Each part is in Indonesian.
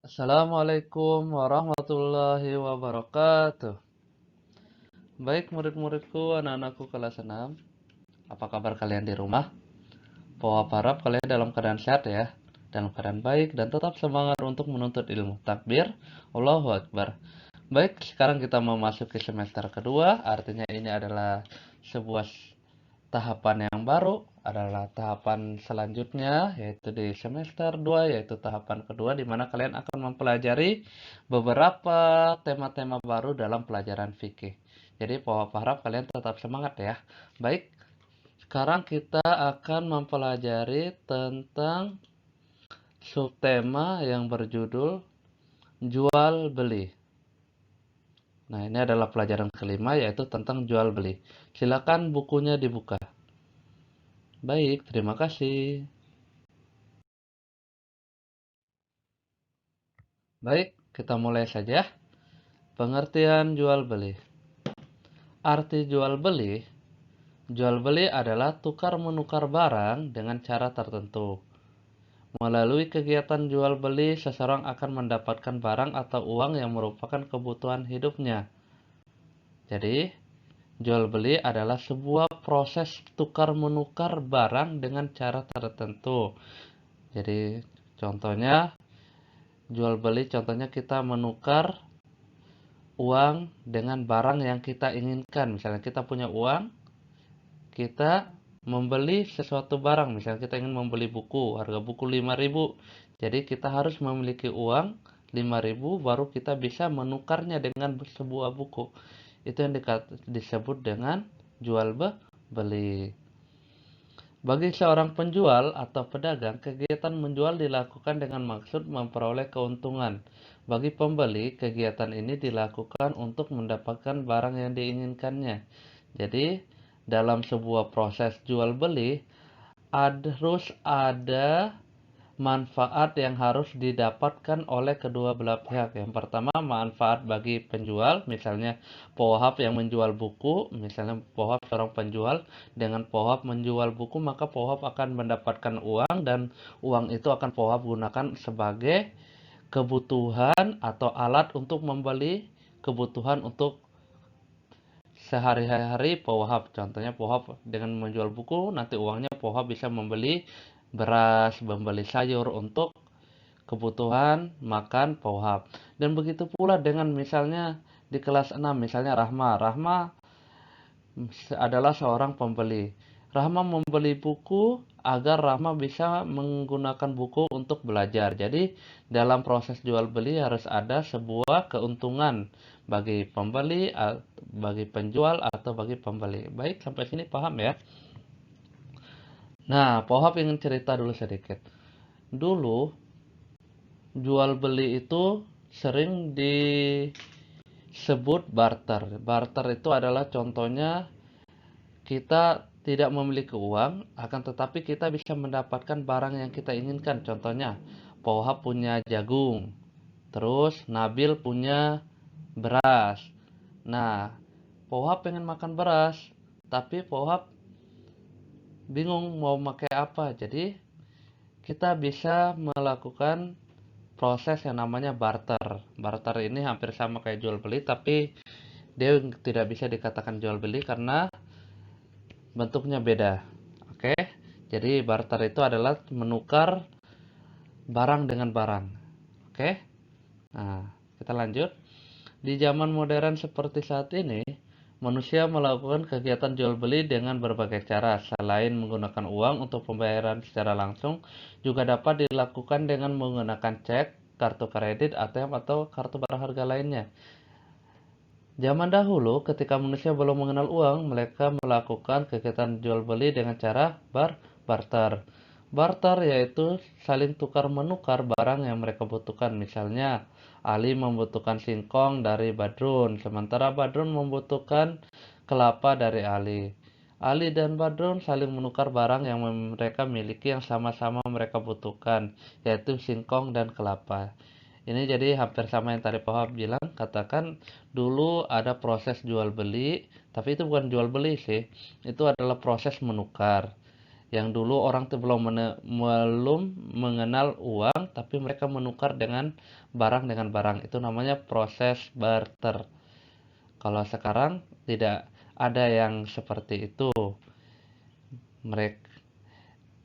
Assalamualaikum warahmatullahi wabarakatuh. Baik murid-muridku, anak-anakku kelas 6. Apa kabar kalian di rumah? Pohon harap kalian dalam keadaan sehat ya, dalam keadaan baik dan tetap semangat untuk menuntut ilmu. Takbir, Allahu Akbar. Baik, sekarang kita memasuki semester kedua, artinya ini adalah sebuah tahapan yang baru, adalah tahapan selanjutnya yaitu di semester 2, yaitu tahapan kedua di mana kalian akan mempelajari beberapa tema-tema baru dalam pelajaran fikih. Jadi Papa harap kalian tetap semangat ya. Baik, sekarang kita akan mempelajari tentang subtema yang berjudul jual beli. Nah, ini adalah pelajaran kelima yaitu tentang jual beli. Silakan bukunya dibuka. Baik, terima kasih. Baik, kita mulai saja. Pengertian jual beli. Arti jual beli adalah tukar menukar barang dengan cara tertentu. Melalui kegiatan jual beli, seseorang akan mendapatkan barang atau uang yang merupakan kebutuhan hidupnya. Jadi, jual beli adalah sebuah proses tukar menukar barang dengan cara tertentu. Jadi, contohnya jual beli, contohnya kita menukar uang dengan barang yang kita inginkan. Misalnya kita punya uang, kita membeli sesuatu barang. Misalnya kita ingin membeli buku, harga buku 5.000. Jadi kita harus memiliki uang 5.000 baru kita bisa menukarnya dengan sebuah buku. Itu yang disebut dengan jual beli. Bagi seorang penjual atau pedagang, kegiatan menjual dilakukan dengan maksud memperoleh keuntungan. Bagi pembeli, kegiatan ini dilakukan untuk mendapatkan barang yang diinginkannya. Jadi, dalam sebuah proses jual beli, harus ada manfaat yang harus didapatkan oleh kedua belah pihak. Yang pertama, manfaat bagi penjual, misalnya Pohap yang menjual buku, misalnya Pohap seorang penjual, dengan Pohap menjual buku, maka Pohap akan mendapatkan uang dan uang itu akan Pohap gunakan sebagai kebutuhan atau alat untuk membeli kebutuhan untuk sehari-hari Pohap. Contohnya Pohap dengan menjual buku, nanti uangnya Pohap bisa membeli beras, membeli sayur untuk kebutuhan makan Pohap. Dan begitu pula dengan misalnya di kelas 6, misalnya Rahma. Rahma adalah seorang pembeli. Rahma membeli buku agar Rahma bisa menggunakan buku untuk belajar. Jadi dalam proses jual beli harus ada sebuah keuntungan bagi pembeli, bagi penjual atau bagi pembeli. Baik, sampai sini paham ya? Nah, Pohap ingin cerita dulu sedikit. Dulu jual beli itu sering disebut barter. Barter itu adalah contohnya kita tidak memiliki uang, akan tetapi kita bisa mendapatkan barang yang kita inginkan. Contohnya, Pohap punya jagung, terus Nabil punya beras. Nah, Pohap pengen makan beras, tapi Pohap bingung mau pakai apa. Jadi, kita bisa melakukan proses yang namanya barter. Barter ini hampir sama kayak jual beli, tapi dia tidak bisa dikatakan jual beli karena bentuknya beda. Oke, jadi barter itu adalah menukar barang dengan barang. Oke, nah kita lanjut. Di zaman modern seperti saat ini, manusia melakukan kegiatan jual beli dengan berbagai cara. Selain menggunakan uang untuk pembayaran secara langsung, juga dapat dilakukan dengan menggunakan cek, kartu kredit, ATM, atau kartu berharga lainnya. Zaman dahulu, ketika manusia belum mengenal uang, mereka melakukan kegiatan jual beli dengan cara barter. Barter yaitu saling tukar menukar barang yang mereka butuhkan. Misalnya, Ali membutuhkan singkong dari Badrun, sementara Badrun membutuhkan kelapa dari Ali. Ali dan Badrun saling menukar barang yang mereka miliki yang sama-sama mereka butuhkan, yaitu singkong dan kelapa. Ini jadi hampir sama yang tadi Pak bilang, katakan dulu ada proses jual beli, tapi itu bukan jual beli sih, itu adalah proses menukar. Yang dulu orang tuh belum mengenal uang, tapi mereka menukar dengan barang. Itu namanya proses barter. Kalau sekarang tidak ada yang seperti itu. Mereka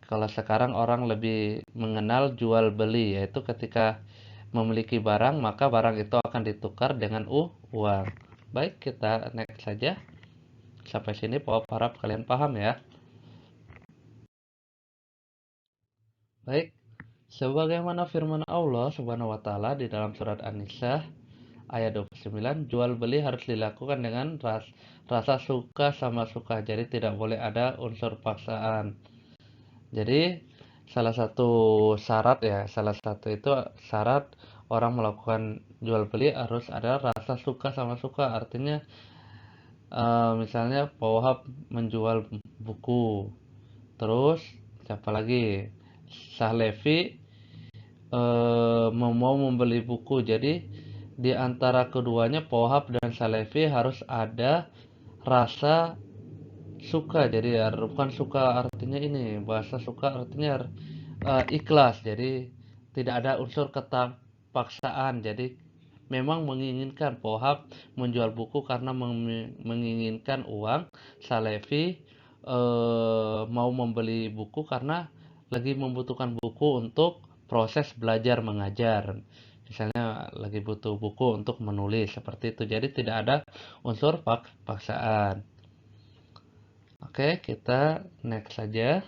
Kalau sekarang orang lebih mengenal jual beli, yaitu ketika memiliki barang, maka barang itu akan ditukar dengan uang. Baik, kita next saja. Sampai sini Pak harap kalian paham ya. Baik, sebagaimana firman Allah Subhanahu wa taala di dalam surat An-Nisa ayat 29, jual beli harus dilakukan dengan rasa suka sama suka. Jadi tidak boleh ada unsur paksaan. Jadi salah satu syarat orang melakukan jual beli harus ada rasa suka sama suka. Artinya misalnya Pak Wahab menjual buku, terus siapa lagi? Sahlevi mau membeli buku. Jadi di antara keduanya Pak Wahab dan Sahlevi harus ada rasa suka. Jadi ya, bukan suka artinya ini, bahasa suka artinya ikhlas. Jadi tidak ada unsur paksaan. Jadi memang menginginkan Pohab menjual buku karena menginginkan uang. Salefi mau membeli buku karena lagi membutuhkan buku untuk proses belajar mengajar. Misalnya lagi butuh buku untuk menulis seperti itu. Jadi tidak ada unsur paksaan. Oke, kita next saja.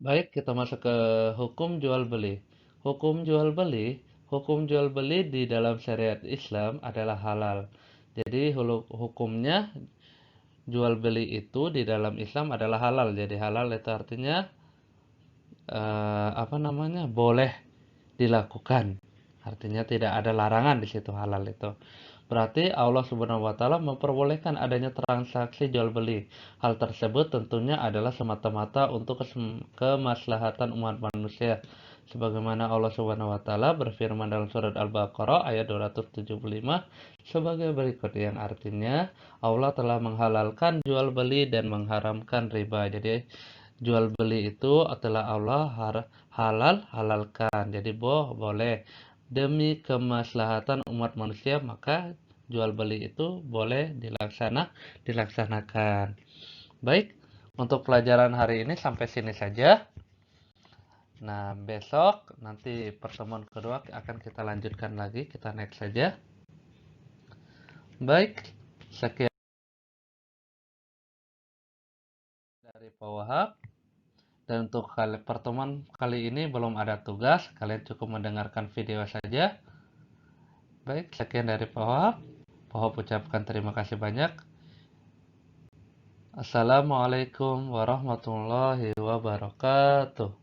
Baik, kita masuk ke hukum jual beli. Hukum jual beli, hukum jual beli di dalam syariat Islam adalah halal. Jadi hukumnya jual beli itu di dalam Islam adalah halal. Jadi halal itu artinya boleh dilakukan. Artinya tidak ada larangan di situ halal itu. Berarti Allah Subhanahu wa taala memperbolehkan adanya transaksi jual beli. Hal tersebut tentunya adalah semata-mata untuk kemaslahatan umat manusia. Sebagaimana Allah Subhanahu wa taala berfirman dalam surat Al-Baqarah ayat 275 sebagai berikut, yang artinya Allah telah menghalalkan jual beli dan mengharamkan riba. Jadi jual beli itu adalah Allah halalkan. Jadi boleh demi kemaslahatan umat manusia, maka jual beli itu boleh dilaksanakan. Baik, untuk pelajaran hari ini sampai sini saja. Nah, besok nanti pertemuan kedua akan kita lanjutkan lagi, kita next saja. Baik, sekian dari Pak Wahab. Dan untuk pertemuan kali ini belum ada tugas, kalian cukup mendengarkan video saja. Baik, sekian dari Pak Wahab. Pak Wahab ucapkan terima kasih banyak. Assalamualaikum warahmatullahi wabarakatuh.